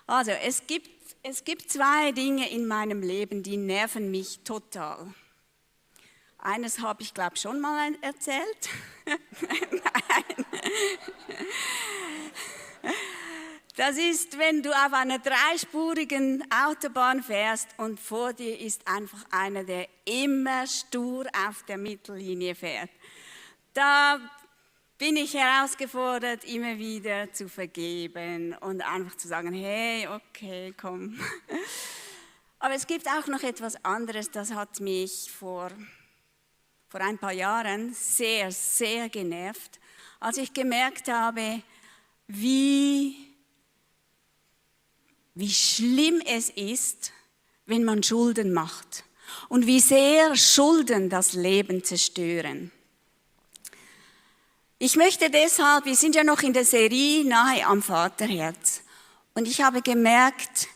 Also, es gibt zwei Dinge in meinem Leben, die nerven mich total. Eines habe ich, glaube ich, schon mal erzählt. Nein. Das ist, wenn du auf einer dreispurigen Autobahn fährst und vor dir ist einfach einer, der immer stur auf der Mittellinie fährt. Da bin ich herausgefordert, immer wieder zu vergeben und einfach zu sagen, hey, okay, komm. Aber es gibt auch noch etwas anderes, das hat mich vor ein paar Jahren sehr, sehr genervt, als ich gemerkt habe, wie schlimm es ist, wenn man Schulden macht und wie sehr Schulden das Leben zerstören. Ich möchte deshalb, wir sind ja noch in der Serie Nahe am Vaterherz, und ich habe gemerkt,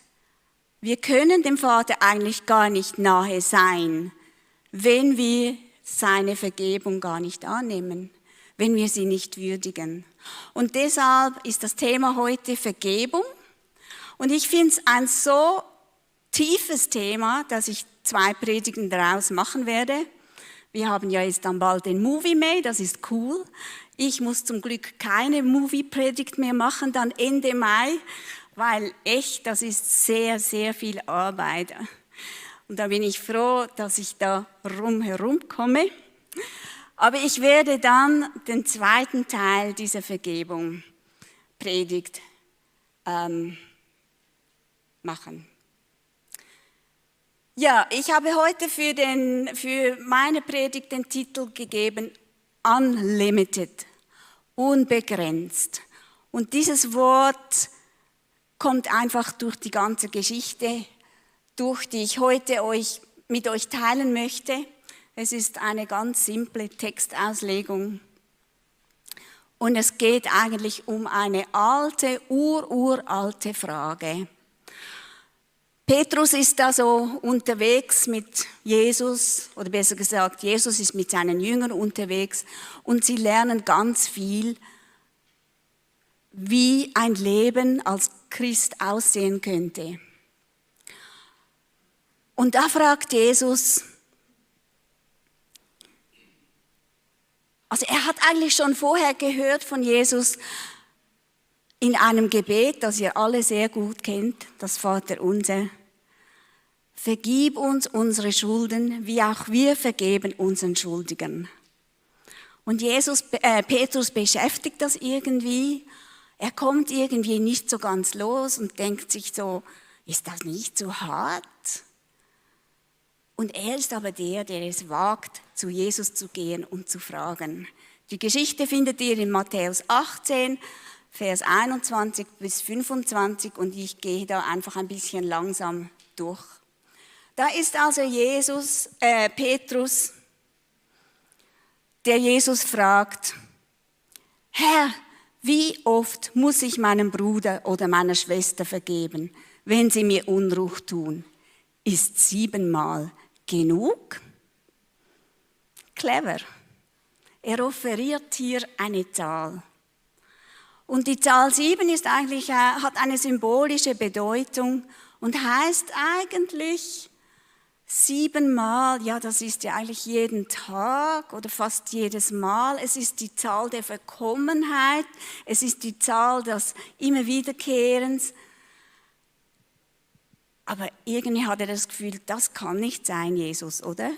wir können dem Vater eigentlich gar nicht nahe sein, wenn wir seine Vergebung gar nicht annehmen, wenn wir sie nicht würdigen. Und deshalb ist das Thema heute Vergebung. Und ich finde es ein so tiefes Thema, dass ich 2 Predigten daraus machen werde. Wir haben ja jetzt dann bald den Movie May, das ist cool. Ich muss zum Glück keine Movie-Predigt mehr machen, dann Ende Mai, weil echt, das ist sehr, sehr viel Arbeit. Und da bin ich froh, dass ich da rumherum komme. Aber ich werde dann den zweiten Teil dieser Vergebung Predigt machen. Ja, ich habe heute für meine Predigt den Titel gegeben, Unlimited, unbegrenzt. Und dieses Wort kommt einfach durch die ganze Geschichte, durch die ich heute mit euch teilen möchte. Es ist eine ganz simple Textauslegung. Und es geht eigentlich um eine alte, uralte Frage. Petrus ist da so unterwegs mit Jesus, oder besser gesagt, Jesus ist mit seinen Jüngern unterwegs und sie lernen ganz viel, wie ein Leben als Christ aussehen könnte. Und da fragt Jesus, also er hat eigentlich schon vorher gehört von Jesus in einem Gebet, das ihr alle sehr gut kennt, das Vaterunser. Vergib uns unsere Schulden, wie auch wir vergeben unseren Schuldigern. Und Petrus beschäftigt das irgendwie. Er kommt irgendwie nicht so ganz los und denkt sich so, ist das nicht zu hart? Und er ist aber der es wagt, zu Jesus zu gehen und zu fragen. Die Geschichte findet ihr in Matthäus 18, Vers 21 bis 25, und ich gehe da einfach ein bisschen langsam durch. Da ist also Petrus, der Jesus fragt, Herr, wie oft muss ich meinem Bruder oder meiner Schwester vergeben, wenn sie mir Unrecht tun? Ist 7-mal genug? Clever. Er offeriert hier eine Zahl. Und die Zahl 7 ist eigentlich, hat eine symbolische Bedeutung und heißt eigentlich 7-mal, ja, das ist ja eigentlich jeden Tag oder fast jedes Mal. Es ist die Zahl der Verkommenheit, es ist die Zahl des immer Wiederkehrens. Aber irgendwie hat er das Gefühl, das kann nicht sein, Jesus, oder?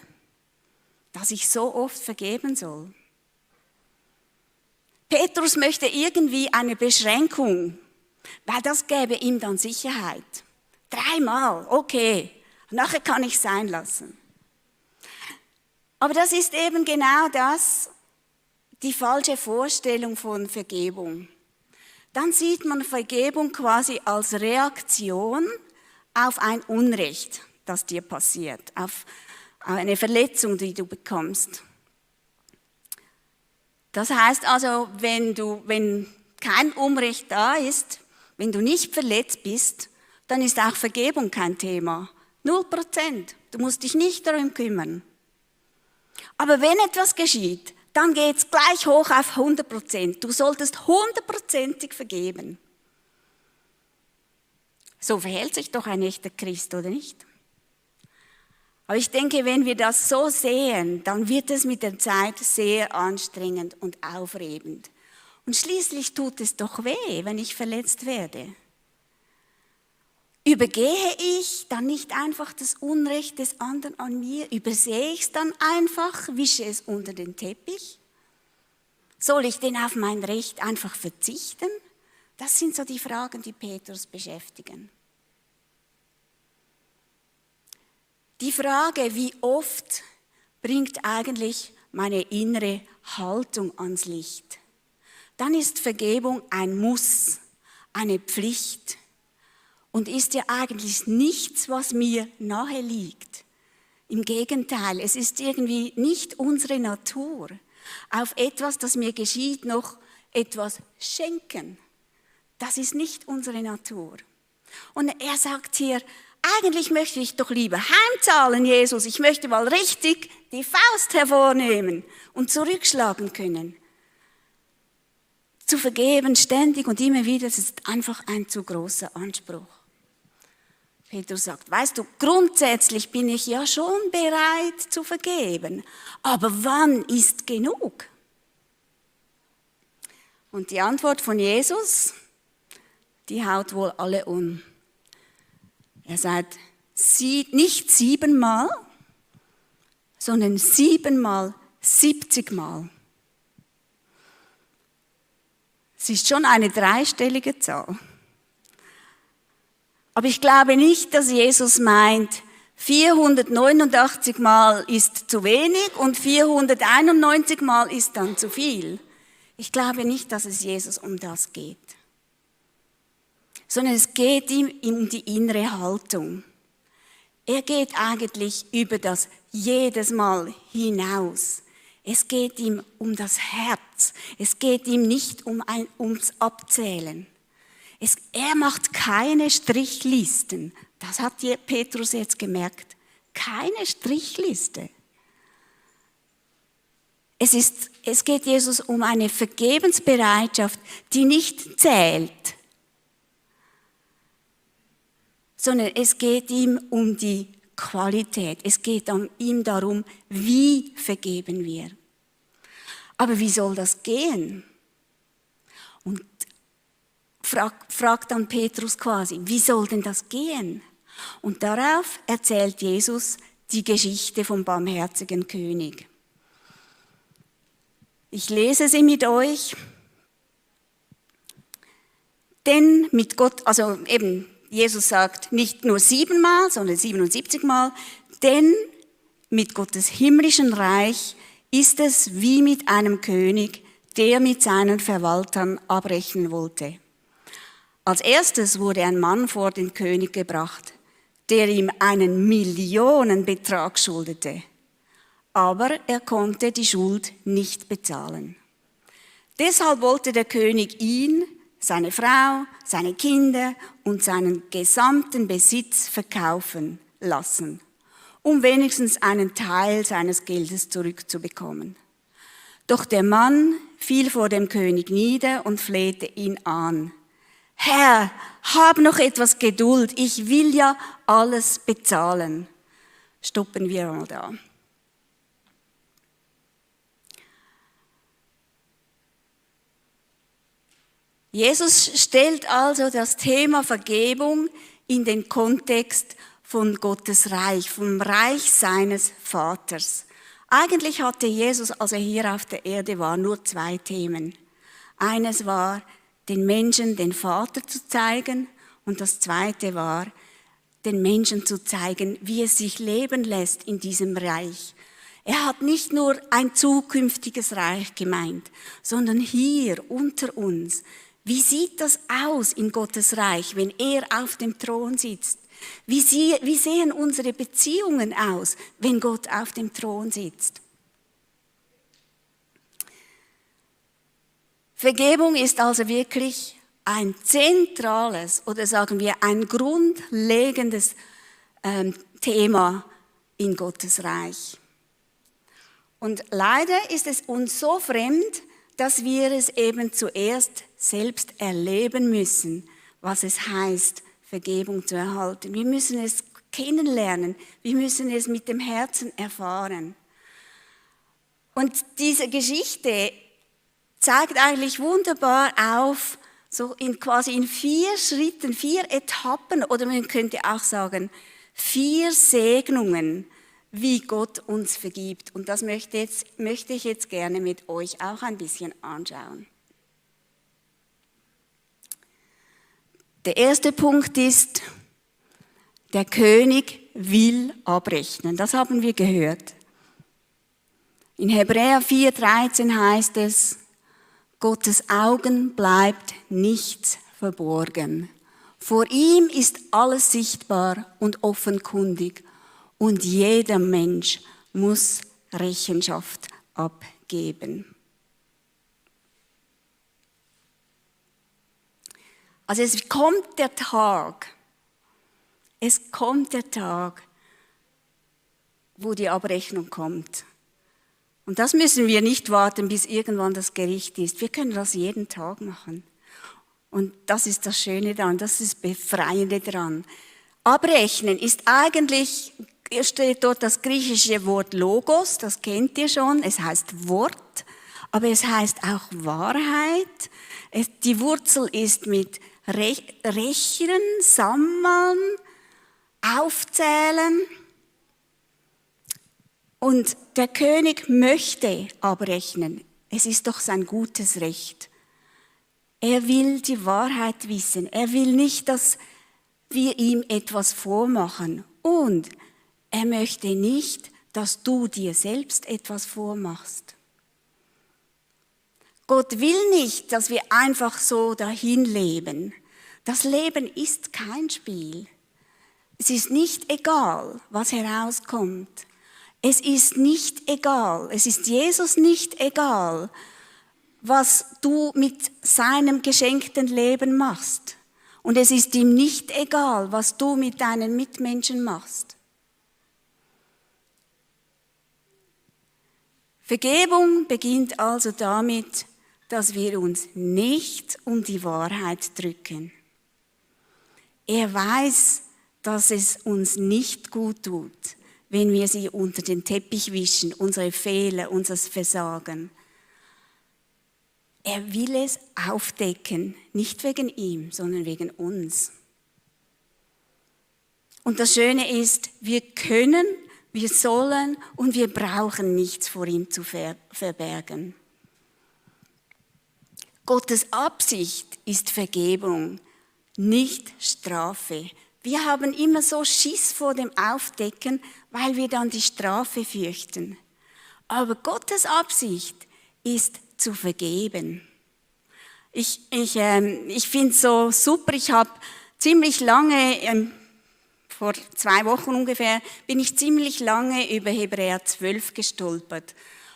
Dass ich so oft vergeben soll. Petrus möchte irgendwie eine Beschränkung, weil das gäbe ihm dann Sicherheit. 3-mal, okay, nachher kann ich sein lassen. Aber das ist eben genau das, die falsche Vorstellung von Vergebung. Dann sieht man Vergebung quasi als Reaktion auf ein Unrecht, das dir passiert, auf eine Verletzung, die du bekommst. Das heißt also, wenn kein Unrecht da ist, wenn du nicht verletzt bist, dann ist auch Vergebung kein Thema. 0%. Du musst dich nicht darum kümmern. Aber wenn etwas geschieht, dann geht es gleich hoch auf 100%. Du solltest 100%ig vergeben. So verhält sich doch ein echter Christ, oder nicht? Aber ich denke, wenn wir das so sehen, dann wird es mit der Zeit sehr anstrengend und aufreibend. Und schließlich tut es doch weh, wenn ich verletzt werde. Übergehe ich dann nicht einfach das Unrecht des anderen an mir? Übersehe ich es dann einfach, wische es unter den Teppich? Soll ich denn auf mein Recht einfach verzichten? Das sind so die Fragen, die Petrus beschäftigen. Die Frage, wie oft, bringt eigentlich meine innere Haltung ans Licht. Dann ist Vergebung ein Muss, eine Pflicht und ist ja eigentlich nichts, was mir nahe liegt. Im Gegenteil, es ist irgendwie nicht unsere Natur, auf etwas, das mir geschieht, noch etwas schenken. Das ist nicht unsere Natur. Und er sagt hier, eigentlich möchte ich doch lieber heimzahlen, Jesus. Ich möchte mal richtig die Faust hervornehmen und zurückschlagen können. Zu vergeben, ständig und immer wieder, das ist einfach ein zu großer Anspruch. Petrus sagt, weißt du, grundsätzlich bin ich ja schon bereit zu vergeben, aber wann ist genug? Und die Antwort von Jesus, die haut wohl alle um. Er sagt, nicht 7-mal, sondern 7-mal, 70-mal. Es ist schon eine dreistellige Zahl. Aber ich glaube nicht, dass Jesus meint, 489 Mal ist zu wenig und 491 Mal ist dann zu viel. Ich glaube nicht, dass es Jesus um das geht. Sondern es geht ihm um die innere Haltung. Er geht eigentlich über das jedes Mal hinaus. Es geht ihm um das Herz. Es geht ihm nicht ums Abzählen. Er macht keine Strichlisten. Das hat Petrus jetzt gemerkt. Keine Strichliste. Es geht Jesus um eine Vergebensbereitschaft, die nicht zählt, sondern es geht ihm um die Qualität. Es geht ihm darum, wie vergeben wir. Aber wie soll das gehen? Und fragt dann Petrus quasi, wie soll denn das gehen? Und darauf erzählt Jesus die Geschichte vom barmherzigen König. Ich lese sie mit euch. Denn mit Gott, also eben, Jesus sagt nicht nur 7-mal, sondern 77-mal, denn mit Gottes himmlischen Reich ist es wie mit einem König, der mit seinen Verwaltern abrechnen wollte. Als erstes wurde ein Mann vor den König gebracht, der ihm einen Millionenbetrag schuldete. Aber er konnte die Schuld nicht bezahlen. Deshalb wollte der König ihn, seine Frau, seine Kinder und seinen gesamten Besitz verkaufen lassen, um wenigstens einen Teil seines Geldes zurückzubekommen. Doch der Mann fiel vor dem König nieder und flehte ihn an. Herr, hab noch etwas Geduld, ich will ja alles bezahlen. Stoppen wir mal da. Jesus stellt also das Thema Vergebung in den Kontext von Gottes Reich, vom Reich seines Vaters. Eigentlich hatte Jesus, als er hier auf der Erde war, nur 2 Themen. Eines war, den Menschen den Vater zu zeigen und das zweite war, den Menschen zu zeigen, wie es sich leben lässt in diesem Reich. Er hat nicht nur ein zukünftiges Reich gemeint, sondern hier unter uns. Wie sieht das aus in Gottes Reich, wenn er auf dem Thron sitzt? Wie sehen unsere Beziehungen aus, wenn Gott auf dem Thron sitzt? Vergebung ist also wirklich ein zentrales oder sagen wir ein grundlegendes Thema in Gottes Reich. Und leider ist es uns so fremd, dass wir es eben zuerst selbst erleben müssen, was es heißt, Vergebung zu erhalten. Wir müssen es kennenlernen. Wir müssen es mit dem Herzen erfahren. Und diese Geschichte zeigt eigentlich wunderbar auf, so quasi in 4 Schritten, 4 Etappen, oder man könnte auch sagen, 4 Segnungen, wie Gott uns vergibt. Und das möchte ich jetzt gerne mit euch auch ein bisschen anschauen. Der erste Punkt ist, der König will abrechnen. Das haben wir gehört. In Hebräer 4,13 heißt es, Gottes Augen bleibt nichts verborgen. Vor ihm ist alles sichtbar und offenkundig und jeder Mensch muss Rechenschaft abgeben. Also es kommt der Tag, wo die Abrechnung kommt. Und das müssen wir nicht warten, bis irgendwann das Gericht ist. Wir können das jeden Tag machen. Und das ist das Schöne daran, das ist das Befreiende daran. Abrechnen ist eigentlich, steht dort das griechische Wort Logos, das kennt ihr schon, es heißt Wort, aber es heißt auch Wahrheit. Die Wurzel ist mit Rechnen, Sammeln, Aufzählen. Und der König möchte abrechnen. Es ist doch sein gutes Recht. Er will die Wahrheit wissen. Er will nicht, dass wir ihm etwas vormachen. Und er möchte nicht, dass du dir selbst etwas vormachst. Gott will nicht, dass wir einfach so dahin leben. Das Leben ist kein Spiel. Es ist nicht egal, was herauskommt. Es ist nicht egal, es ist Jesus nicht egal, was du mit seinem geschenkten Leben machst. Und es ist ihm nicht egal, was du mit deinen Mitmenschen machst. Vergebung beginnt also damit, dass wir uns nicht um die Wahrheit drücken. Er weiß, dass es uns nicht gut tut, wenn wir sie unter den Teppich wischen, unsere Fehler, unser Versagen. Er will es aufdecken, nicht wegen ihm, sondern wegen uns. Und das Schöne ist, wir können, wir sollen und wir brauchen nichts vor ihm zu verbergen. Gottes Absicht ist Vergebung, nicht Strafe. Wir haben immer so Schiss vor dem Aufdecken, weil wir dann die Strafe fürchten. Aber Gottes Absicht ist zu vergeben. Ich finde es so super, ich habe ziemlich lange, vor 2 Wochen ungefähr, bin ich ziemlich lange über Hebräer 12 gestolpert,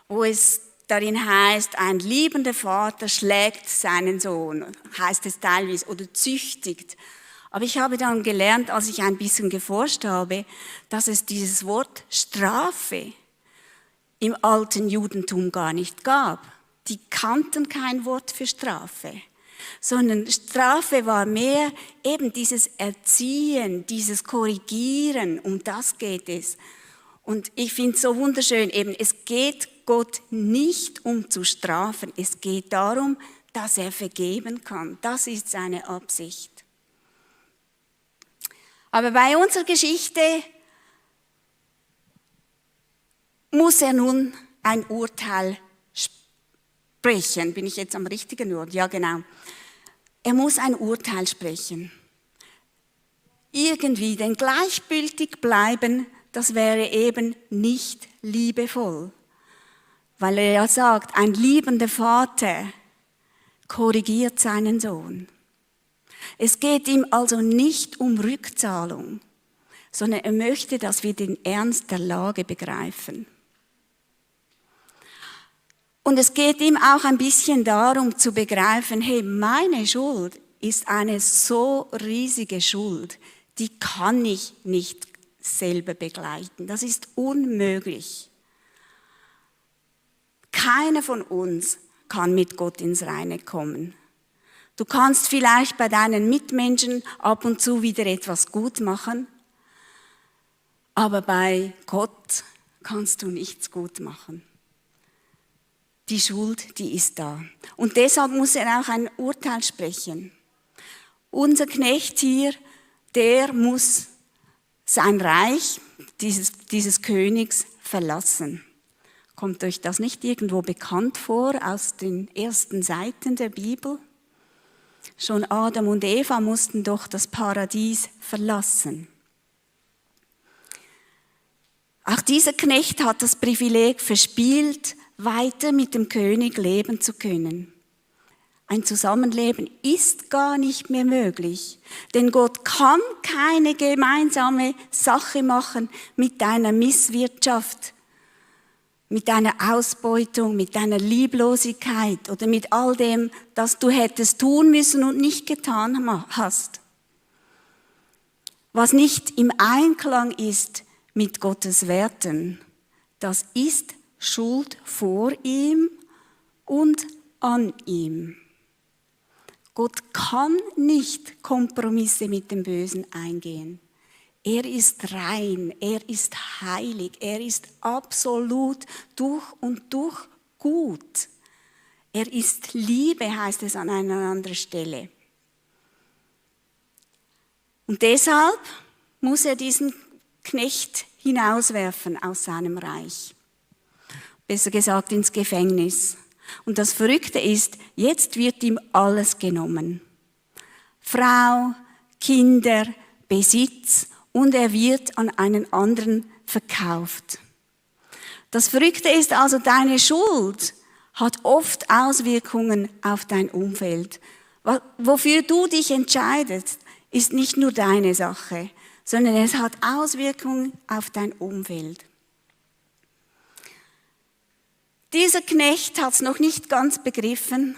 wo es darin heißt, ein liebender Vater schlägt seinen Sohn, heißt es teilweise, oder züchtigt. Aber ich habe dann gelernt, als ich ein bisschen geforscht habe, dass es dieses Wort Strafe im alten Judentum gar nicht gab. Die kannten kein Wort für Strafe, sondern Strafe war mehr eben dieses Erziehen, dieses Korrigieren, um das geht es. Und ich finde es so wunderschön, eben, es geht Gott nicht um zu strafen, es geht darum, dass er vergeben kann. Das ist seine Absicht. Aber bei unserer Geschichte muss er nun ein Urteil sprechen. Bin ich jetzt am richtigen Ort? Ja, genau. Er muss ein Urteil sprechen. Irgendwie, denn gleichgültig bleiben, das wäre eben nicht liebevoll. Weil er ja sagt, ein liebender Vater korrigiert seinen Sohn. Es geht ihm also nicht um Rückzahlung, sondern er möchte, dass wir den Ernst der Lage begreifen. Und es geht ihm auch ein bisschen darum zu begreifen, hey, meine Schuld ist eine so riesige Schuld, die kann ich nicht selber begleiten. Das ist unmöglich. Keiner von uns kann mit Gott ins Reine kommen. Du kannst vielleicht bei deinen Mitmenschen ab und zu wieder etwas gut machen, aber bei Gott kannst du nichts gut machen. Die Schuld, die ist da. Und deshalb muss er auch ein Urteil sprechen. Unser Knecht hier, der muss sein Reich dieses Königs verlassen. Kommt euch das nicht irgendwo bekannt vor aus den ersten Seiten der Bibel? Schon Adam und Eva mussten doch das Paradies verlassen. Auch dieser Knecht hat das Privileg verspielt, weiter mit dem König leben zu können. Ein Zusammenleben ist gar nicht mehr möglich, denn Gott kann keine gemeinsame Sache machen mit deiner Misswirtschaft, mit deiner Ausbeutung, mit deiner Lieblosigkeit oder mit all dem, das du hättest tun müssen und nicht getan hast. Was nicht im Einklang ist mit Gottes Werten, das ist Schuld vor ihm und an ihm. Gott kann nicht Kompromisse mit dem Bösen eingehen. Er ist rein, er ist heilig, er ist absolut durch und durch gut. Er ist Liebe, heißt es an einer anderen Stelle. Und deshalb muss er diesen Knecht hinauswerfen aus seinem Reich. Besser gesagt ins Gefängnis. Und das Verrückte ist, jetzt wird ihm alles genommen. Frau, Kinder, Besitz und er wird an einen anderen verkauft. Das Verrückte ist also, deine Schuld hat oft Auswirkungen auf dein Umfeld. Wofür du dich entscheidest, ist nicht nur deine Sache, sondern es hat Auswirkungen auf dein Umfeld. Dieser Knecht hat es noch nicht ganz begriffen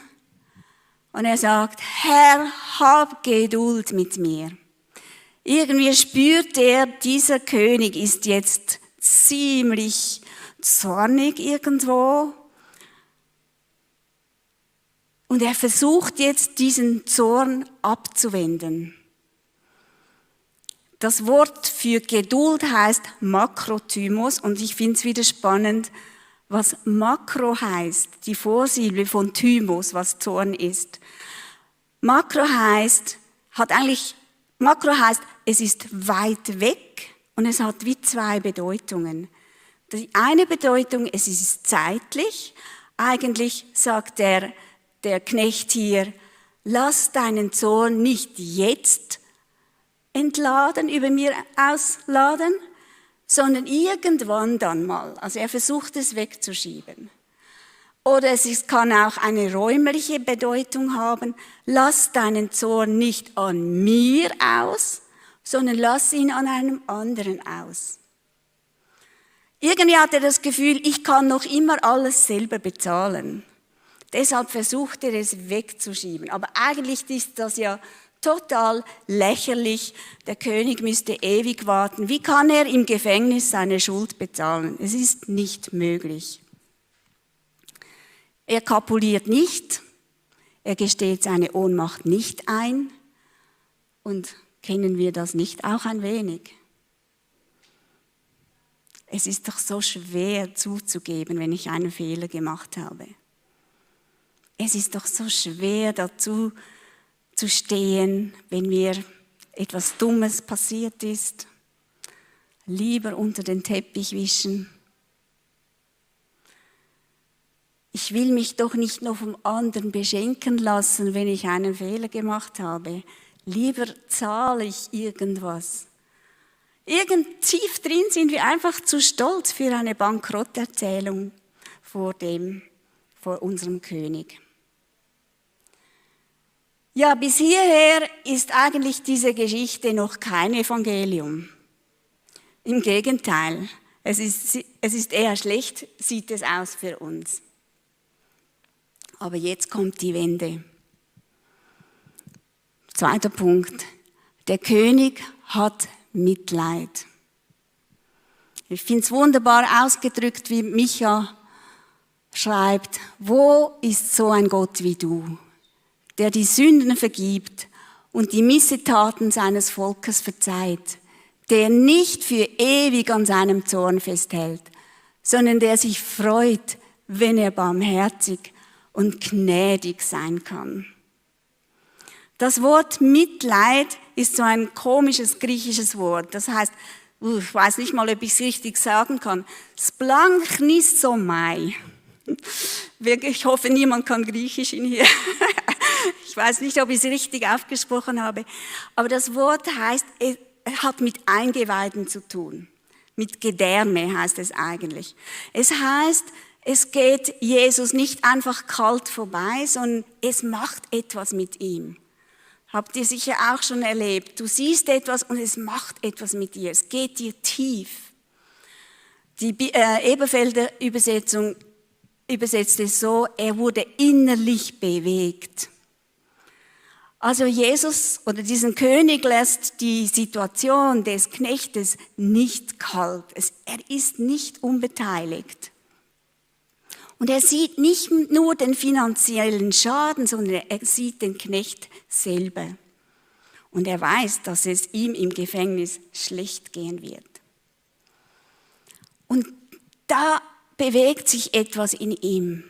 und er sagt, Herr, hab Geduld mit mir. Irgendwie spürt er, dieser König ist jetzt ziemlich zornig irgendwo und er versucht jetzt diesen Zorn abzuwenden. Das Wort für Geduld heißt Makrothymos und ich finde es wieder spannend, was Makro heißt, die Vorsilbe von Thymos, was Zorn ist. Makro heißt, es ist weit weg und es hat wie zwei Bedeutungen. Die eine Bedeutung, es ist zeitlich. Eigentlich sagt der Knecht hier, lass deinen Zorn nicht jetzt entladen, über mir ausladen, sondern irgendwann dann mal. Also er versucht es wegzuschieben. Oder kann auch eine räumliche Bedeutung haben. Lass deinen Zorn nicht an mir aus, sondern lass ihn an einem anderen aus. Irgendwie hat er das Gefühl, ich kann noch immer alles selber bezahlen. Deshalb versucht er es wegzuschieben. Aber eigentlich ist das ja total lächerlich. Der König müsste ewig warten. Wie kann er im Gefängnis seine Schuld bezahlen? Es ist nicht möglich. Er kapuliert nicht. Er gesteht seine Ohnmacht nicht ein. Und kennen wir das nicht auch ein wenig? Es ist doch so schwer zuzugeben, wenn ich einen Fehler gemacht habe. Es ist doch so schwer dazu zu stehen, wenn mir etwas Dummes passiert ist. Lieber unter den Teppich wischen. Ich will mich doch nicht noch vom anderen beschenken lassen, wenn ich einen Fehler gemacht habe. Lieber zahle ich irgendwas. Tief drin sind wir einfach zu stolz für eine Bankrotterzählung vor unserem König. Ja, bis hierher ist eigentlich diese Geschichte noch kein Evangelium. Im Gegenteil, es ist eher schlecht, sieht es aus für uns. Aber jetzt kommt die Wende. Zweiter Punkt. Der König hat Mitleid. Ich finde es wunderbar ausgedrückt, wie Micha schreibt, wo ist so ein Gott wie du, der die Sünden vergibt und die Missetaten seines Volkes verzeiht, der nicht für ewig an seinem Zorn festhält, sondern der sich freut, wenn er barmherzig und gnädig sein kann. Das Wort Mitleid ist so ein komisches griechisches Wort. Das heißt, ich weiß nicht mal, ob ich es richtig sagen kann, splanchnizomai. Ich hoffe, niemand kann Griechisch in hier. Ich weiß nicht, ob ich es richtig ausgesprochen habe. Aber das Wort heißt, es hat mit Eingeweiden zu tun. Mit Gedärme heißt es eigentlich. Es heißt, es geht Jesus nicht einfach kalt vorbei, sondern es macht etwas mit ihm. Habt ihr sicher auch schon erlebt. Du siehst etwas und es macht etwas mit dir. Es geht dir tief. Die Eberfelder Übersetzung übersetzt es so, er wurde innerlich bewegt. Also Jesus oder diesen König lässt die Situation des Knechtes nicht kalt. Er ist nicht unbeteiligt. Und er sieht nicht nur den finanziellen Schaden, sondern er sieht den Knecht selber. Und er weiß, dass es ihm im Gefängnis schlecht gehen wird. Und da bewegt sich etwas in ihm.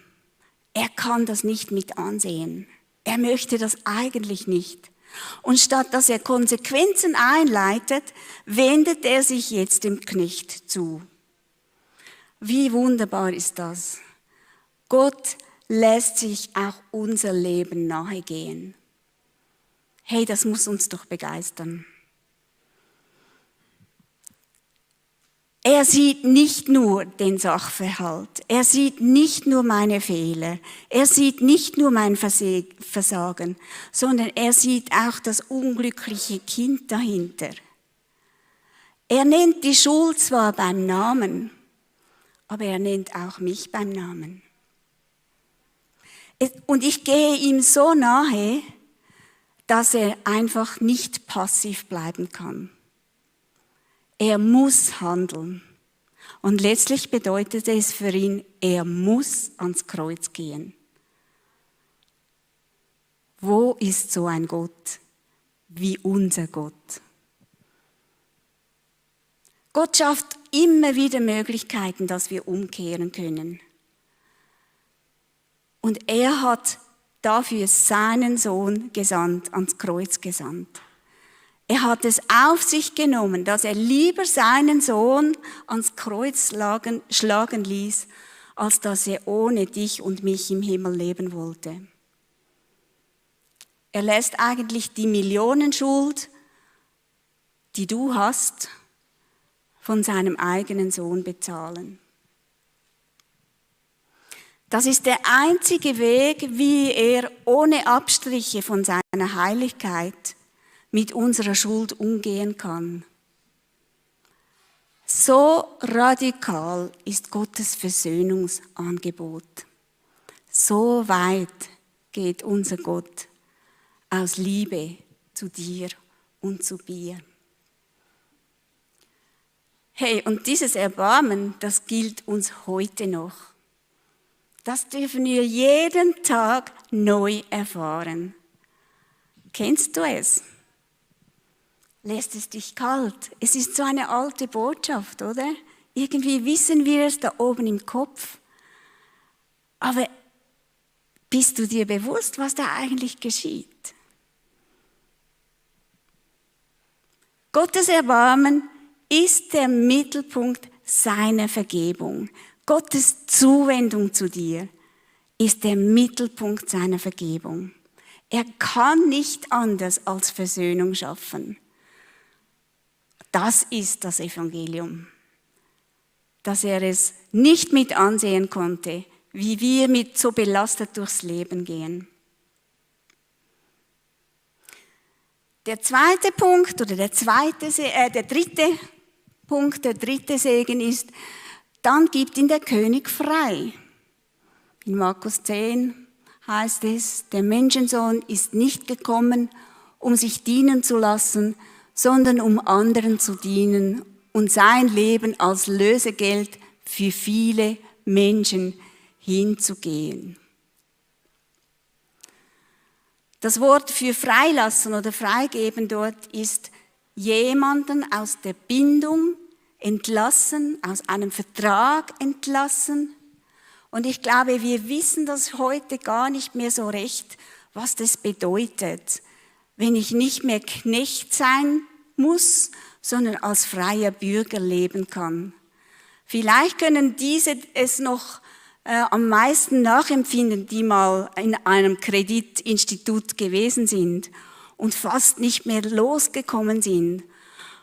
Er kann das nicht mit ansehen. Er möchte das eigentlich nicht. Und statt dass er Konsequenzen einleitet, wendet er sich jetzt dem Knecht zu. Wie wunderbar ist das? Gott lässt sich auch unser Leben nahegehen. Hey, das muss uns doch begeistern. Er sieht nicht nur den Sachverhalt, er sieht nicht nur meine Fehler, er sieht nicht nur mein Versagen, sondern er sieht auch das unglückliche Kind dahinter. Er nennt die Schuld zwar beim Namen, aber er nennt auch mich beim Namen. Und ich gehe ihm so nahe, dass er einfach nicht passiv bleiben kann. Er muss handeln. Und letztlich bedeutet es für ihn, er muss ans Kreuz gehen. Wo ist so ein Gott wie unser Gott? Gott schafft immer wieder Möglichkeiten, dass wir umkehren können. Und er hat dafür seinen Sohn gesandt, ans Kreuz gesandt. Er hat es auf sich genommen, dass er lieber seinen Sohn ans Kreuz schlagen ließ, als dass er ohne dich und mich im Himmel leben wollte. Er lässt eigentlich die Millionenschuld, die du hast, von seinem eigenen Sohn bezahlen. Das ist der einzige Weg, wie er ohne Abstriche von seiner Heiligkeit mit unserer Schuld umgehen kann. So radikal ist Gottes Versöhnungsangebot. So weit geht unser Gott aus Liebe zu dir und zu mir. Hey, und dieses Erbarmen, das gilt uns heute noch. Das dürfen wir jeden Tag neu erfahren. Kennst du es? Lässt es dich kalt? Es ist so eine alte Botschaft, oder? Irgendwie wissen wir es da oben im Kopf. Aber bist du dir bewusst, was da eigentlich geschieht? Gottes Erbarmen ist der Mittelpunkt seiner Vergebung. Gottes Zuwendung zu dir ist der Mittelpunkt seiner Vergebung. Er kann nicht anders als Versöhnung schaffen. Das ist das Evangelium. Dass er es nicht mit ansehen konnte, wie wir mit so belastet durchs Leben gehen. Der zweite Punkt oder der dritte Punkt, der dritte Segen ist, dann gibt ihn der König frei. In Markus 10 heißt es, der Menschensohn ist nicht gekommen, um sich dienen zu lassen, sondern um anderen zu dienen und sein Leben als Lösegeld für viele Menschen hinzugehen. Das Wort für freilassen oder freigeben dort ist jemanden aus der Bindung entlassen, aus einem Vertrag entlassen. Und ich glaube, wir wissen das heute gar nicht mehr so recht, was das bedeutet, wenn ich nicht mehr Knecht sein muss, sondern als freier Bürger leben kann. Vielleicht können diese es noch am meisten nachempfinden, die mal in einem Kreditinstitut gewesen sind und fast nicht mehr losgekommen sind.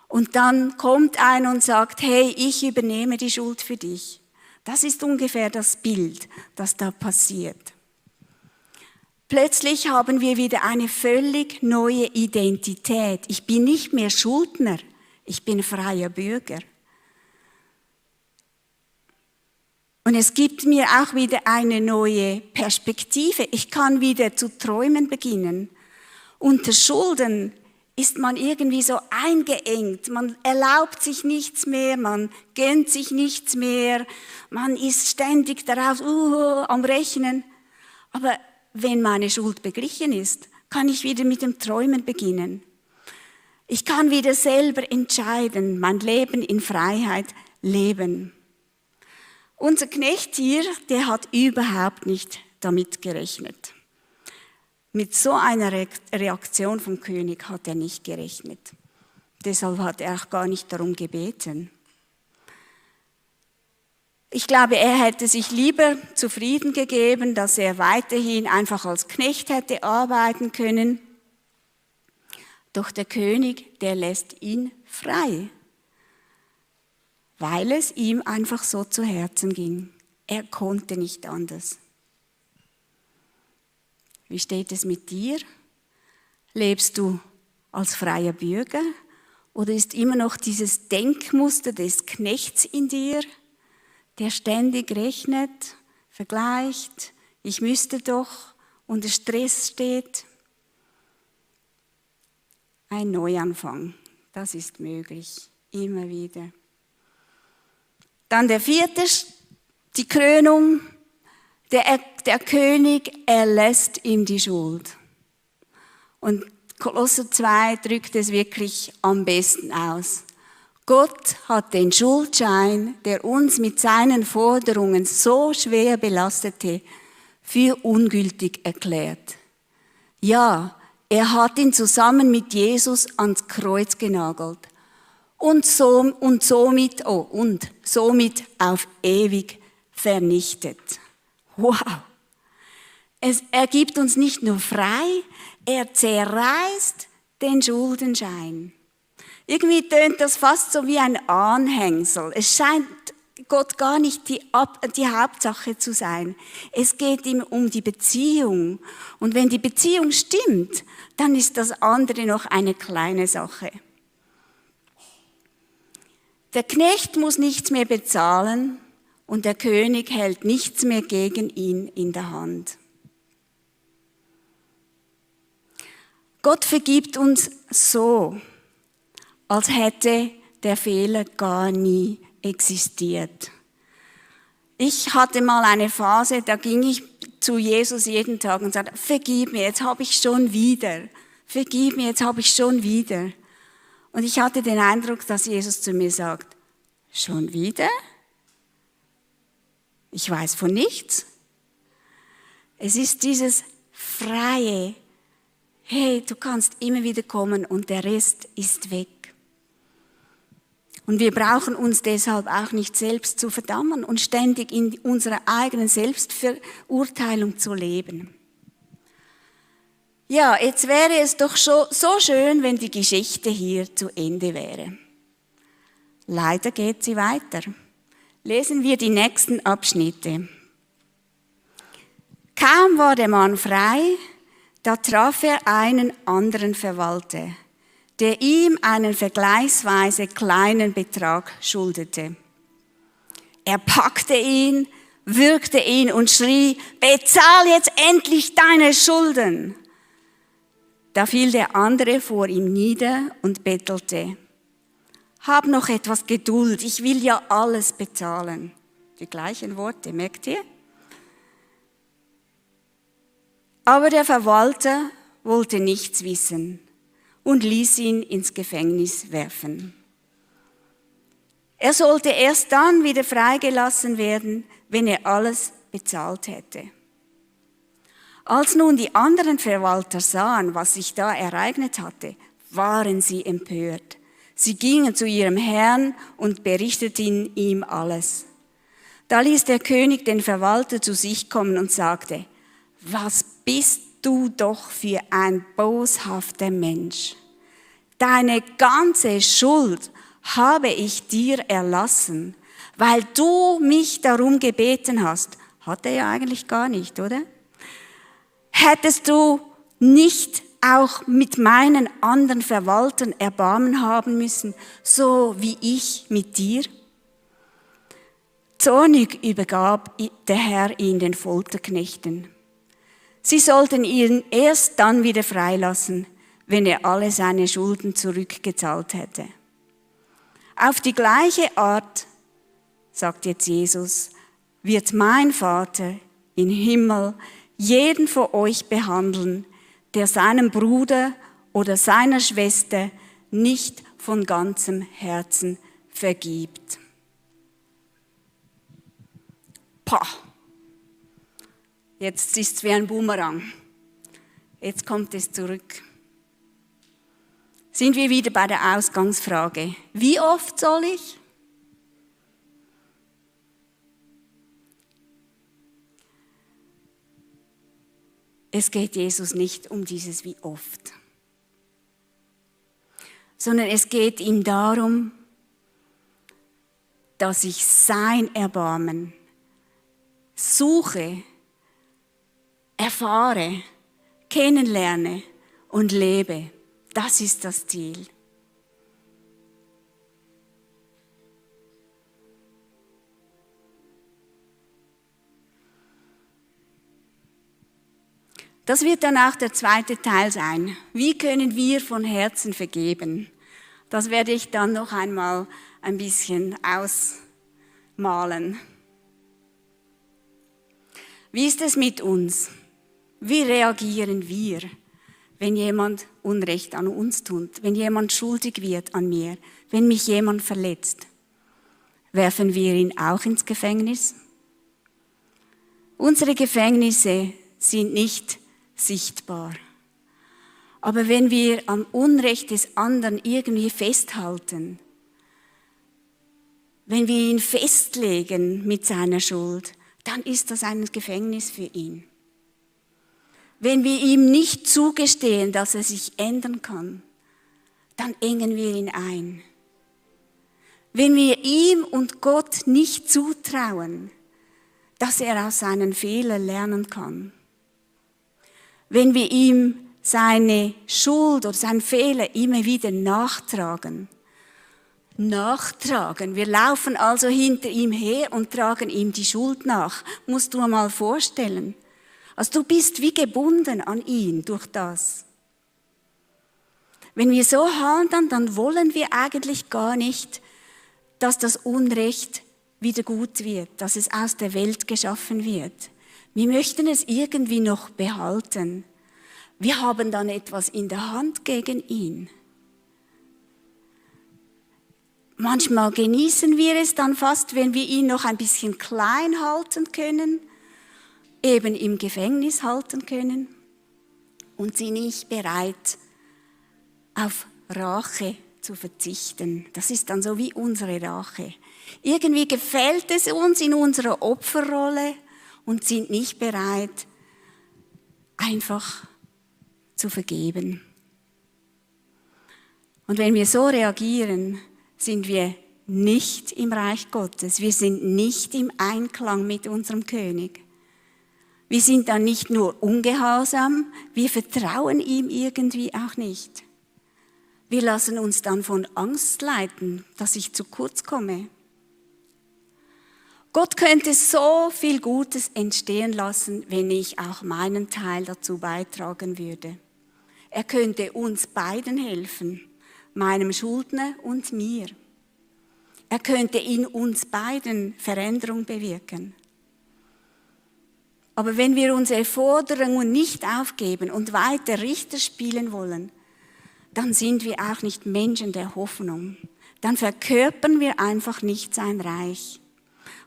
Und dann kommt einer und sagt, hey, ich übernehme die Schuld für dich. Das ist ungefähr das Bild, das da passiert. Plötzlich haben wir wieder eine völlig neue Identität. Ich bin nicht mehr Schuldner, ich bin freier Bürger. Und es gibt mir auch wieder eine neue Perspektive. Ich kann wieder zu träumen beginnen. Unter Schulden ist man irgendwie so eingeengt. Man erlaubt sich nichts mehr, man gönnt sich nichts mehr. Man ist ständig darauf am Rechnen. Aber wenn meine Schuld beglichen ist, kann ich wieder mit dem Träumen beginnen. Ich kann wieder selber entscheiden, mein Leben in Freiheit leben. Unser Knecht hier, der hat überhaupt nicht damit gerechnet. Mit so einer Reaktion vom König hat er nicht gerechnet. Deshalb hat er auch gar nicht darum gebeten. Ich glaube, er hätte sich lieber zufrieden gegeben, dass er weiterhin einfach als Knecht hätte arbeiten können. Doch der König, der lässt ihn frei, weil es ihm einfach so zu Herzen ging. Er konnte nicht anders. Wie steht es mit dir? Lebst du als freier Bürger oder ist immer noch dieses Denkmuster des Knechts in dir, der ständig rechnet, vergleicht, ich müsste doch, unter Stress steht? Ein Neuanfang, das ist möglich, immer wieder. Dann der vierte, die Krönung. Der König erlässt ihm die Schuld. Und Kolosser 2 drückt es wirklich am besten aus. Gott hat den Schuldschein, der uns mit seinen Forderungen so schwer belastete, für ungültig erklärt. Ja, er hat ihn zusammen mit Jesus ans Kreuz genagelt und somit auf ewig vernichtet. Wow! Er gibt uns nicht nur frei, er zerreißt den Schuldenschein. Irgendwie tönt das fast so wie ein Anhängsel. Es scheint Gott gar nicht die Hauptsache zu sein. Es geht ihm um die Beziehung. Und wenn die Beziehung stimmt, dann ist das andere noch eine kleine Sache. Der Knecht muss nichts mehr bezahlen und der König hält nichts mehr gegen ihn in der Hand. Gott vergibt uns so, als hätte der Fehler gar nie existiert. Ich hatte mal eine Phase, da ging ich zu Jesus jeden Tag und sagte, vergib mir, jetzt habe ich schon wieder. Vergib mir, jetzt habe ich schon wieder. Und ich hatte den Eindruck, dass Jesus zu mir sagt, schon wieder? Ich weiß von nichts. Es ist dieses freie, hey, du kannst immer wieder kommen und der Rest ist weg. Und wir brauchen uns deshalb auch nicht selbst zu verdammen und ständig in unserer eigenen Selbstverurteilung zu leben. Ja, jetzt wäre es doch so schön, wenn die Geschichte hier zu Ende wäre. Leider geht sie weiter. Lesen wir die nächsten Abschnitte. Kaum war der Mann frei, da traf er einen anderen Verwalter, der ihm einen vergleichsweise kleinen Betrag schuldete. Er packte ihn, würgte ihn und schrie, bezahl jetzt endlich deine Schulden. Da fiel der andere vor ihm nieder und bettelte, hab noch etwas Geduld, ich will ja alles bezahlen. Die gleichen Worte, merkt ihr? Aber der Verwalter wollte nichts wissen und ließ ihn ins Gefängnis werfen. Er sollte erst dann wieder freigelassen werden, wenn er alles bezahlt hätte. Als nun die anderen Verwalter sahen, was sich da ereignet hatte, waren sie empört. Sie gingen zu ihrem Herrn und berichteten ihm alles. Da ließ der König den Verwalter zu sich kommen und sagte: Was bist du doch für ein boshafter Mensch? Deine ganze Schuld habe ich dir erlassen, weil du mich darum gebeten hast. Hat er ja eigentlich gar nicht, oder? Hättest du nicht auch mit meinen anderen Verwaltern Erbarmen haben müssen, so wie ich mit dir? Zornig übergab der Herr ihn den Folterknechten. Sie sollten ihn erst dann wieder freilassen, wenn er alle seine Schulden zurückgezahlt hätte. Auf die gleiche Art, sagt jetzt Jesus, wird mein Vater im Himmel jeden von euch behandeln, der seinem Bruder oder seiner Schwester nicht von ganzem Herzen vergibt. Pah! Jetzt ist es wie ein Bumerang. Jetzt kommt es zurück. Sind wir wieder bei der Ausgangsfrage. Wie oft soll ich? Es geht Jesus nicht um dieses wie oft, sondern es geht ihm darum, dass ich sein Erbarmen suche, erfahre, kennenlerne und lebe. Das ist das Ziel. Das wird dann auch der zweite Teil sein. Wie können wir von Herzen vergeben? Das werde ich dann noch einmal ein bisschen ausmalen. Wie ist es mit uns? Wie reagieren wir, wenn jemand Unrecht an uns tut, wenn jemand schuldig wird an mir, wenn mich jemand verletzt? Werfen wir ihn auch ins Gefängnis? Unsere Gefängnisse sind nicht sichtbar. Aber wenn wir am Unrecht des anderen irgendwie festhalten, wenn wir ihn festlegen mit seiner Schuld, dann ist das ein Gefängnis für ihn. Wenn wir ihm nicht zugestehen, dass er sich ändern kann, dann engen wir ihn ein. Wenn wir ihm und Gott nicht zutrauen, dass er aus seinen Fehlern lernen kann, wenn wir ihm seine Schuld oder seinen Fehler immer wieder nachtragen. Wir laufen also hinter ihm her und tragen ihm die Schuld nach. Musst du mal vorstellen. Also du bist wie gebunden an ihn durch das. Wenn wir so handeln, dann wollen wir eigentlich gar nicht, dass das Unrecht wieder gut wird, dass es aus der Welt geschaffen wird. Wir möchten es irgendwie noch behalten. Wir haben dann etwas in der Hand gegen ihn. Manchmal genießen wir es dann fast, wenn wir ihn noch ein bisschen klein halten können, eben im Gefängnis halten können und sind nicht bereit, auf Rache zu verzichten. Das ist dann so wie unsere Rache. Irgendwie gefällt es uns in unserer Opferrolle und sind nicht bereit, einfach zu vergeben. Und wenn wir so reagieren, sind wir nicht im Reich Gottes. Wir sind nicht im Einklang mit unserem König. Wir sind dann nicht nur ungehorsam, wir vertrauen ihm irgendwie auch nicht. Wir lassen uns dann von Angst leiten, dass ich zu kurz komme. Gott könnte so viel Gutes entstehen lassen, wenn ich auch meinen Teil dazu beitragen würde. Er könnte uns beiden helfen, meinem Schuldner und mir. Er könnte in uns beiden Veränderung bewirken. Aber wenn wir unsere Forderungen nicht aufgeben und weiter Richter spielen wollen, dann sind wir auch nicht Menschen der Hoffnung. Dann verkörpern wir einfach nicht sein Reich.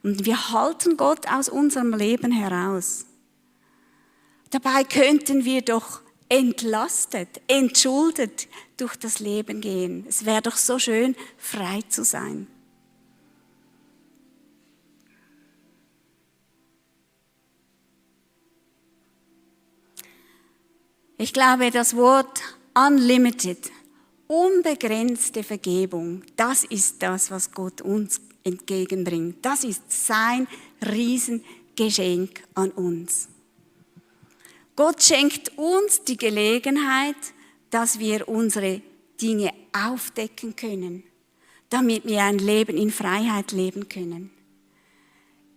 Und wir halten Gott aus unserem Leben heraus. Dabei könnten wir doch entlastet, entschuldet durch das Leben gehen. Es wäre doch so schön, frei zu sein. Ich glaube, das Wort unlimited, unbegrenzte Vergebung, das ist das, was Gott uns entgegenbringt. Das ist sein Riesengeschenk an uns. Gott schenkt uns die Gelegenheit, dass wir unsere Dinge aufdecken können, damit wir ein Leben in Freiheit leben können.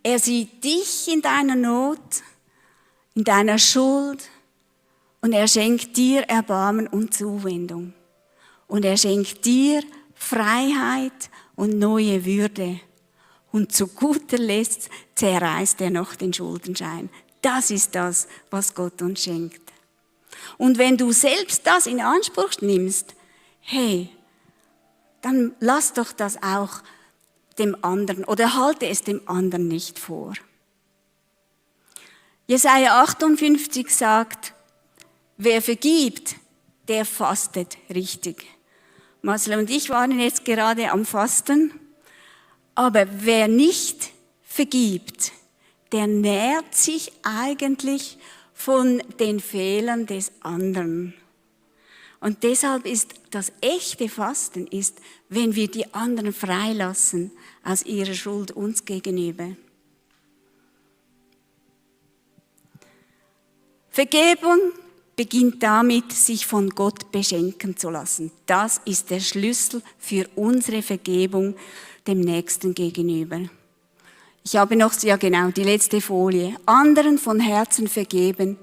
Er sieht dich in deiner Not, in deiner Schuld, und er schenkt dir Erbarmen und Zuwendung. Und er schenkt dir Freiheit und neue Würde. Und zu guter Letzt zerreißt er noch den Schuldenschein. Das ist das, was Gott uns schenkt. Und wenn du selbst das in Anspruch nimmst, hey, dann lass doch das auch dem anderen oder halte es dem anderen nicht vor. Jesaja 58 sagt, wer vergibt, der fastet richtig. Marcel und ich waren jetzt gerade am Fasten, aber wer nicht vergibt, der nährt sich eigentlich von den Fehlern des anderen. Und deshalb ist das echte Fasten, wenn wir die anderen freilassen aus ihrer Schuld uns gegenüber. Vergebung beginnt damit, sich von Gott beschenken zu lassen. Das ist der Schlüssel für unsere Vergebung dem Nächsten gegenüber. Ich habe noch, die letzte Folie. Anderen von Herzen vergeben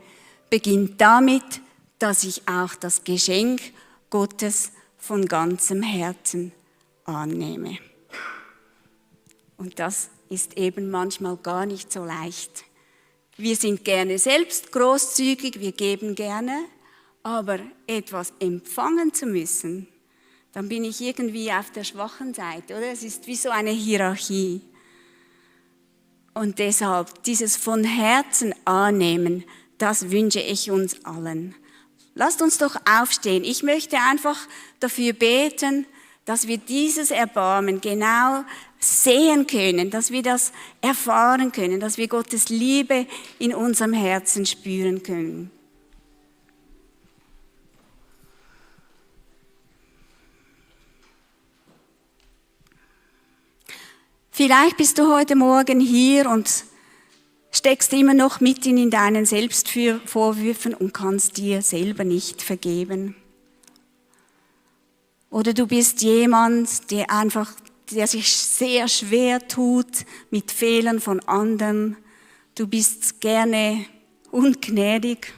beginnt damit, dass ich auch das Geschenk Gottes von ganzem Herzen annehme. Und das ist eben manchmal gar nicht so leicht. Wir sind gerne selbst großzügig, wir geben gerne, aber etwas empfangen zu müssen, dann bin ich irgendwie auf der schwachen Seite, oder? Es ist wie so eine Hierarchie. Und deshalb, dieses von Herzen annehmen, das wünsche ich uns allen. Lasst uns doch aufstehen. Ich möchte einfach dafür beten, dass wir dieses Erbarmen genau sehen können, dass wir das erfahren können, dass wir Gottes Liebe in unserem Herzen spüren können. Vielleicht bist du heute Morgen hier und steckst immer noch mitten in deinen Selbstvorwürfen und kannst dir selber nicht vergeben. Oder du bist jemand, der sich sehr schwer tut mit Fehlern von anderen. Du bist gerne ungnädig.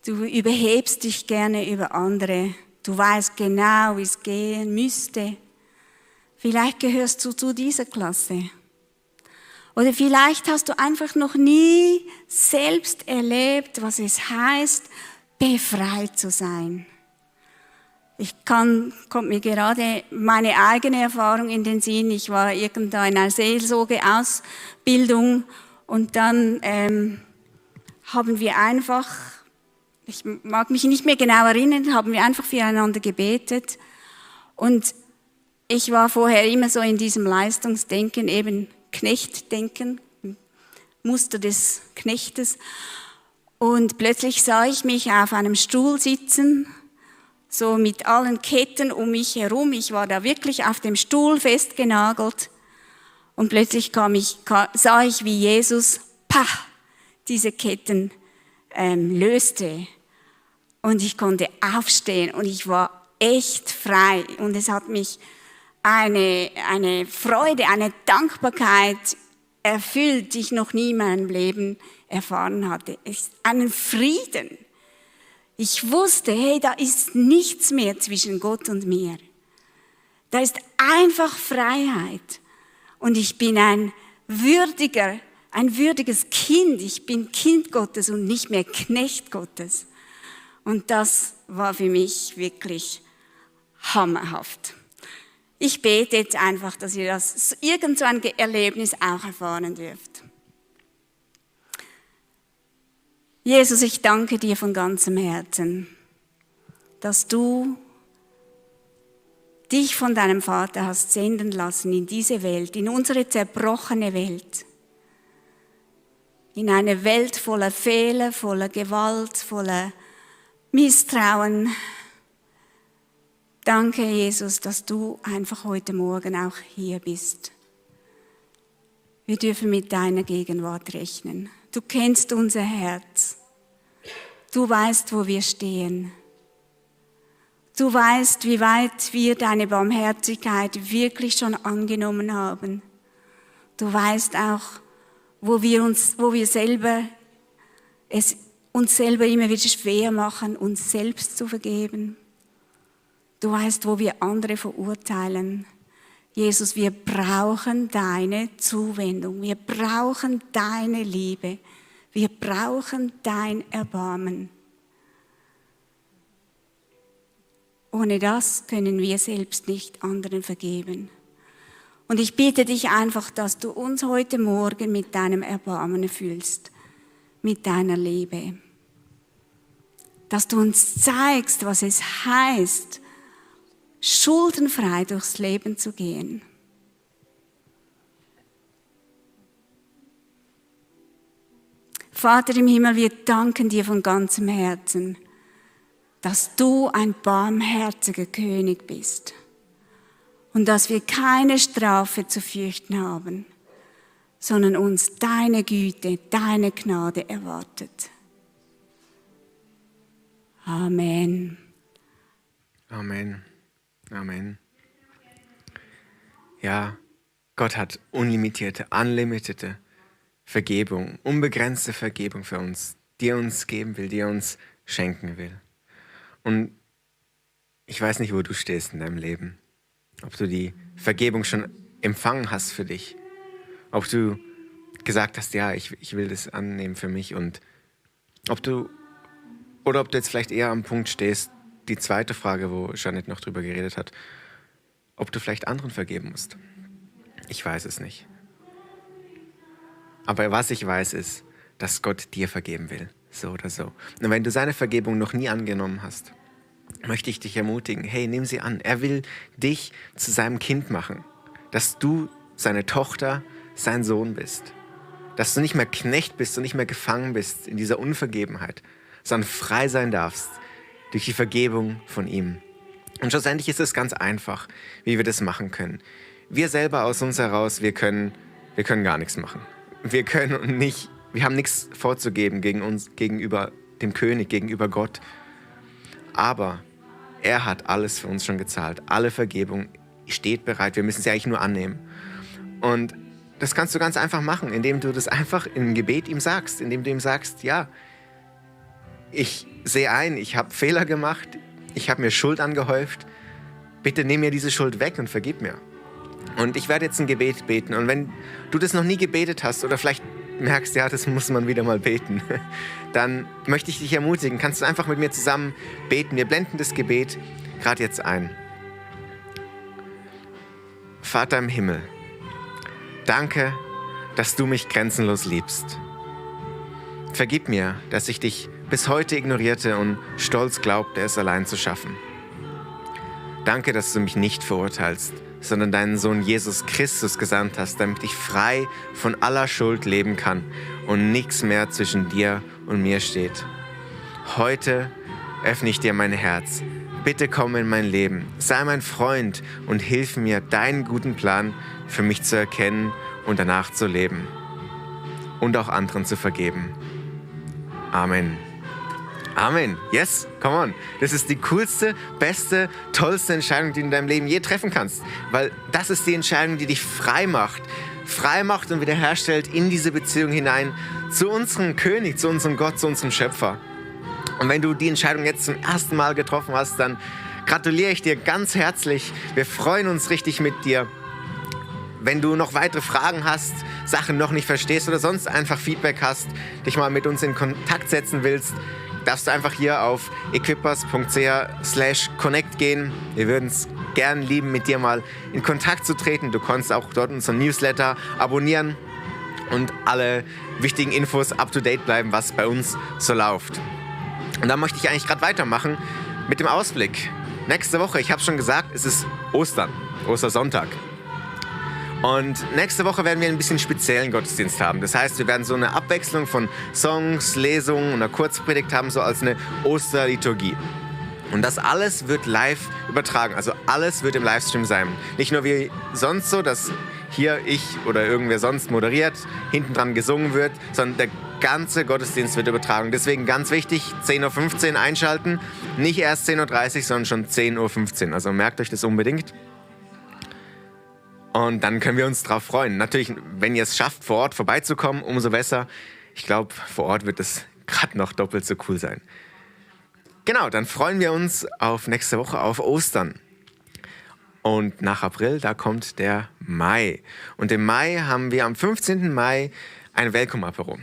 Du überhebst dich gerne über andere. Du weißt genau, wie es gehen müsste. Vielleicht gehörst du zu dieser Klasse. Oder vielleicht hast du einfach noch nie selbst erlebt, was es heißt, befreit zu sein. Kommt mir gerade meine eigene Erfahrung in den Sinn. Ich war irgendwo in einer Seelsorgeausbildung und dann haben wir einfach, ich mag mich nicht mehr genau erinnern, haben wir einfach füreinander gebetet. Und ich war vorher immer so in diesem Leistungsdenken, eben Knechtdenken, Muster des Knechtes. Und plötzlich sah ich mich auf einem Stuhl sitzen, so mit allen Ketten um mich herum. Ich war da wirklich auf dem Stuhl festgenagelt. Und plötzlich sah ich, wie Jesus diese Ketten löste. Und ich konnte aufstehen und ich war echt frei. Und es hat mich eine Freude, eine Dankbarkeit erfüllt, die ich noch nie in meinem Leben erfahren hatte. Einen Frieden. Ich wusste, hey, da ist nichts mehr zwischen Gott und mir. Da ist einfach Freiheit. Und ich bin ein würdiger ein würdiges Kind. Ich bin Kind Gottes und nicht mehr Knecht Gottes. Und das war für mich wirklich hammerhaft. Ich bete jetzt einfach, dass ihr das irgend so ein Erlebnis auch erfahren dürft. Jesus, ich danke dir von ganzem Herzen, dass du dich von deinem Vater hast senden lassen in diese Welt, in unsere zerbrochene Welt, in eine Welt voller Fehler, voller Gewalt, voller Misstrauen. Danke, Jesus, dass du einfach heute Morgen auch hier bist. Wir dürfen mit deiner Gegenwart rechnen. Du kennst unser Herz. Du weißt, wo wir stehen. Du weißt, wie weit wir deine Barmherzigkeit wirklich schon angenommen haben. Du weißt auch, wo wir selber es uns selber immer wieder schwer machen, uns selbst zu vergeben. Du weißt, wo wir andere verurteilen. Jesus, wir brauchen deine Zuwendung. Wir brauchen deine Liebe. Wir brauchen dein Erbarmen. Ohne das können wir selbst nicht anderen vergeben. Und ich bitte dich einfach, dass du uns heute Morgen mit deinem Erbarmen erfüllst, mit deiner Liebe. Dass du uns zeigst, was es heißt, schuldenfrei durchs Leben zu gehen. Vater im Himmel, wir danken dir von ganzem Herzen, dass du ein barmherziger König bist und dass wir keine Strafe zu fürchten haben, sondern uns deine Güte, deine Gnade erwartet. Amen. Amen. Amen. Ja, Gott hat unlimitierte, unlimitete Vergebung, unbegrenzte Vergebung für uns, die er uns geben will, die er uns schenken will. Und ich weiß nicht, wo du stehst in deinem Leben. Ob du die Vergebung schon empfangen hast für dich. Ob du gesagt hast, ja, ich will das annehmen für mich. Und ob du jetzt vielleicht eher am Punkt stehst, die zweite Frage, wo Jeanette noch drüber geredet hat, ob du vielleicht anderen vergeben musst. Ich weiß es nicht. Aber was ich weiß, ist, dass Gott dir vergeben will. So oder so. Und wenn du seine Vergebung noch nie angenommen hast, möchte ich dich ermutigen, hey, nimm sie an. Er will dich zu seinem Kind machen. Dass du seine Tochter, sein Sohn bist. Dass du nicht mehr Knecht bist und nicht mehr gefangen bist in dieser Unvergebenheit, sondern frei sein darfst durch die Vergebung von ihm. Und schlussendlich ist es ganz einfach, wie wir das machen können. Wir selber aus uns heraus, wir können gar nichts machen. Wir haben nichts vorzugeben gegenüber dem König, gegenüber Gott. Aber er hat alles für uns schon gezahlt. Alle Vergebung steht bereit. Wir müssen sie eigentlich nur annehmen. Und das kannst du ganz einfach machen, indem du das einfach im Gebet ihm sagst. Indem du ihm sagst, ja, ich sehe ein, ich habe Fehler gemacht. Ich habe mir Schuld angehäuft. Bitte nimm mir diese Schuld weg und vergib mir. Und ich werde jetzt ein Gebet beten. Und wenn du das noch nie gebetet hast oder vielleicht merkst, ja, das muss man wieder mal beten, dann möchte ich dich ermutigen, kannst du einfach mit mir zusammen beten. Wir blenden das Gebet gerade jetzt ein. Vater im Himmel, danke, dass du mich grenzenlos liebst. Vergib mir, dass ich dich bis heute ignorierte und stolz glaubte, es allein zu schaffen. Danke, dass du mich nicht verurteilst, sondern deinen Sohn Jesus Christus gesandt hast, damit ich frei von aller Schuld leben kann und nichts mehr zwischen dir und mir steht. Heute öffne ich dir mein Herz. Bitte komm in mein Leben, sei mein Freund und hilf mir, deinen guten Plan für mich zu erkennen und danach zu leben und auch anderen zu vergeben. Amen. Amen. Yes, come on. Das ist die coolste, beste, tollste Entscheidung, die du in deinem Leben je treffen kannst. Weil das ist die Entscheidung, die dich frei macht und wiederherstellt in diese Beziehung hinein zu unserem König, zu unserem Gott, zu unserem Schöpfer. Und wenn du die Entscheidung jetzt zum ersten Mal getroffen hast, dann gratuliere ich dir ganz herzlich. Wir freuen uns richtig mit dir. wenn du noch weitere Fragen hast, Sachen noch nicht verstehst oder sonst einfach Feedback hast, dich mal mit uns in Kontakt setzen willst, darfst du einfach hier auf equippers.ch/connect gehen. Wir würden es gern lieben, mit dir mal in Kontakt zu treten. Du kannst auch dort unseren Newsletter abonnieren und alle wichtigen Infos up-to-date bleiben, was bei uns so läuft. Und da möchte ich eigentlich gerade weitermachen mit dem Ausblick. Nächste Woche, ich habe schon gesagt, es ist Ostern, Ostersonntag. Und nächste Woche werden wir ein bisschen speziellen Gottesdienst haben. Das heißt, wir werden so eine Abwechslung von Songs, Lesungen und einer Kurzpredigt haben, so als eine Osterliturgie. Und das alles wird live übertragen, also alles wird im Livestream sein. Nicht nur wie sonst so, dass hier ich oder irgendwer sonst moderiert, hinten dran gesungen wird, sondern der ganze Gottesdienst wird übertragen. Deswegen ganz wichtig, 10:15 Uhr einschalten, nicht erst 10:30 Uhr, sondern schon 10:15 Uhr. Also merkt euch das unbedingt. Und dann können wir uns drauf freuen. Natürlich, wenn ihr es schafft, vor Ort vorbeizukommen, umso besser. Ich glaube, vor Ort wird es gerade noch doppelt so cool sein. Genau, dann freuen wir uns auf nächste Woche, auf Ostern. Und nach April, da kommt der Mai. Und im Mai haben wir am 15. Mai ein Welcome-Apero.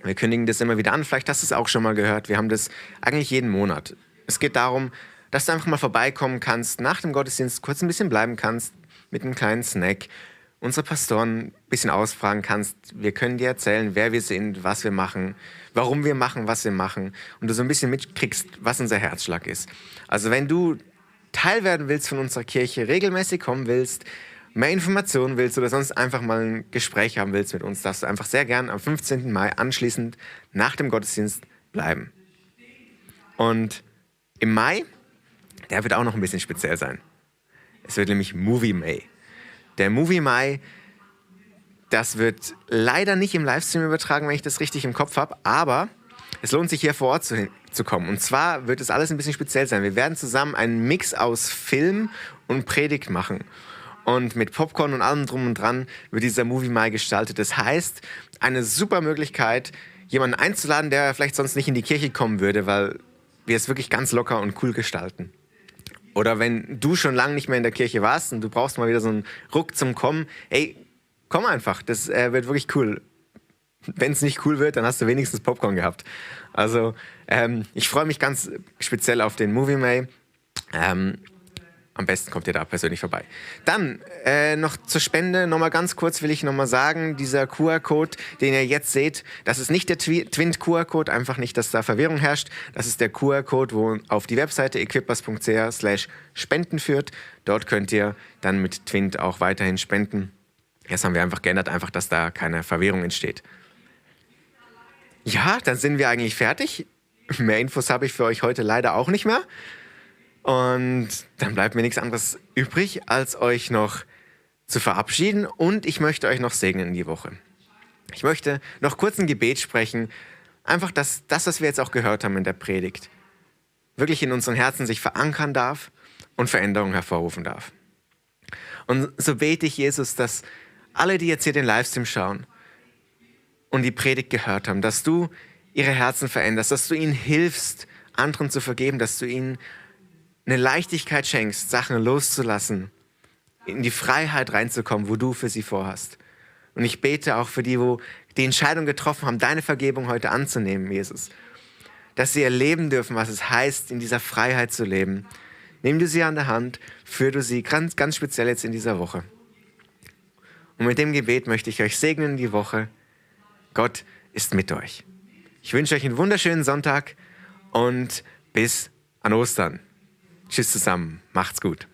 Wir kündigen das immer wieder an, vielleicht hast du es auch schon mal gehört. Wir haben das eigentlich jeden Monat. Es geht darum, dass du einfach mal vorbeikommen kannst, nach dem Gottesdienst kurz ein bisschen bleiben kannst, mit einem kleinen Snack, unsere Pastoren ein bisschen ausfragen kannst. Wir können dir erzählen, wer wir sind, was wir machen, warum wir machen, was wir machen und du so ein bisschen mitkriegst, was unser Herzschlag ist. Also wenn du Teil werden willst von unserer Kirche, regelmäßig kommen willst, mehr Informationen willst oder sonst einfach mal ein Gespräch haben willst mit uns, darfst du einfach sehr gern am 15. Mai anschließend nach dem Gottesdienst bleiben. Und im Mai, der wird auch noch ein bisschen speziell sein. Es wird nämlich Movie May. Der Movie May, das wird leider nicht im Livestream übertragen, wenn ich das richtig im Kopf habe, aber es lohnt sich hier vor Ort zu kommen. Und zwar wird es alles ein bisschen speziell sein. Wir werden zusammen einen Mix aus Film und Predigt machen. Und mit Popcorn und allem drum und dran wird dieser Movie May gestaltet. Das heißt, eine super Möglichkeit, jemanden einzuladen, der vielleicht sonst nicht in die Kirche kommen würde, weil wir es wirklich ganz locker und cool gestalten. Oder wenn du schon lange nicht mehr in der Kirche warst und du brauchst mal wieder so einen Ruck zum Kommen, ey, komm einfach, das wird wirklich cool. Wenn es nicht cool wird, dann hast du wenigstens Popcorn gehabt. Also ich freue mich ganz speziell auf den Movie May. Am besten kommt ihr da persönlich vorbei. Dann noch zur Spende, nochmal ganz kurz will ich nochmal sagen, dieser QR-Code, den ihr jetzt seht, das ist nicht der Twint-QR-Code, einfach nicht, dass da Verwirrung herrscht. Das ist der QR-Code, wo auf die Webseite equippers.ch/spenden führt. Dort könnt ihr dann mit Twint auch weiterhin spenden. Jetzt haben wir einfach geändert, einfach, dass da keine Verwirrung entsteht. Ja, dann sind wir eigentlich fertig. Mehr Infos habe ich für euch heute leider auch nicht mehr. Und dann bleibt mir nichts anderes übrig, als euch noch zu verabschieden. Und ich möchte euch noch segnen in die Woche. Ich möchte noch kurz ein Gebet sprechen. Einfach, dass das, was wir jetzt auch gehört haben in der Predigt, wirklich in unseren Herzen sich verankern darf und Veränderung hervorrufen darf. Und so bete ich, Jesus, dass alle, die jetzt hier den Livestream schauen und die Predigt gehört haben, dass du ihre Herzen veränderst, dass du ihnen hilfst, anderen zu vergeben, dass du ihnen eine Leichtigkeit schenkst, Sachen loszulassen, in die Freiheit reinzukommen, wo du für sie vorhast. Und ich bete auch für die, wo die Entscheidung getroffen haben, deine Vergebung heute anzunehmen, Jesus. Dass sie erleben dürfen, was es heißt, in dieser Freiheit zu leben. Nimm du sie an der Hand, führ du sie ganz, ganz speziell jetzt in dieser Woche. Und mit dem Gebet möchte ich euch segnen in die Woche. Gott ist mit euch. Ich wünsche euch einen wunderschönen Sonntag und bis an Ostern. Tschüss zusammen, macht's gut.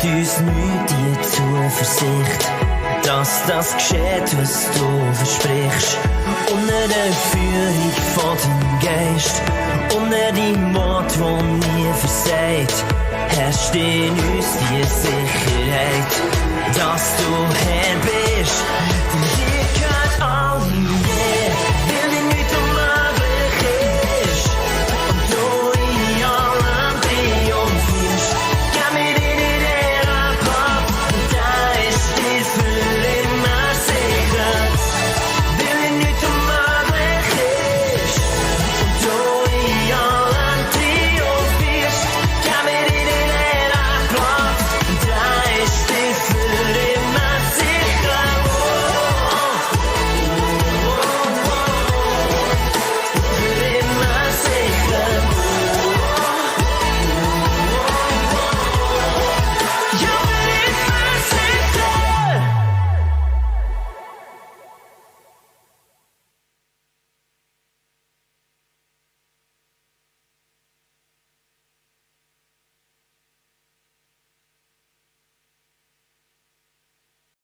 Uns nicht die Zuversicht, dass das geschieht, was du versprichst. Unter der Führung von deinem Geist, unter deinem Wort, das nie versagt. herrscht in uns die Sicherheit, dass du Herr bist. Denn dir gehört alle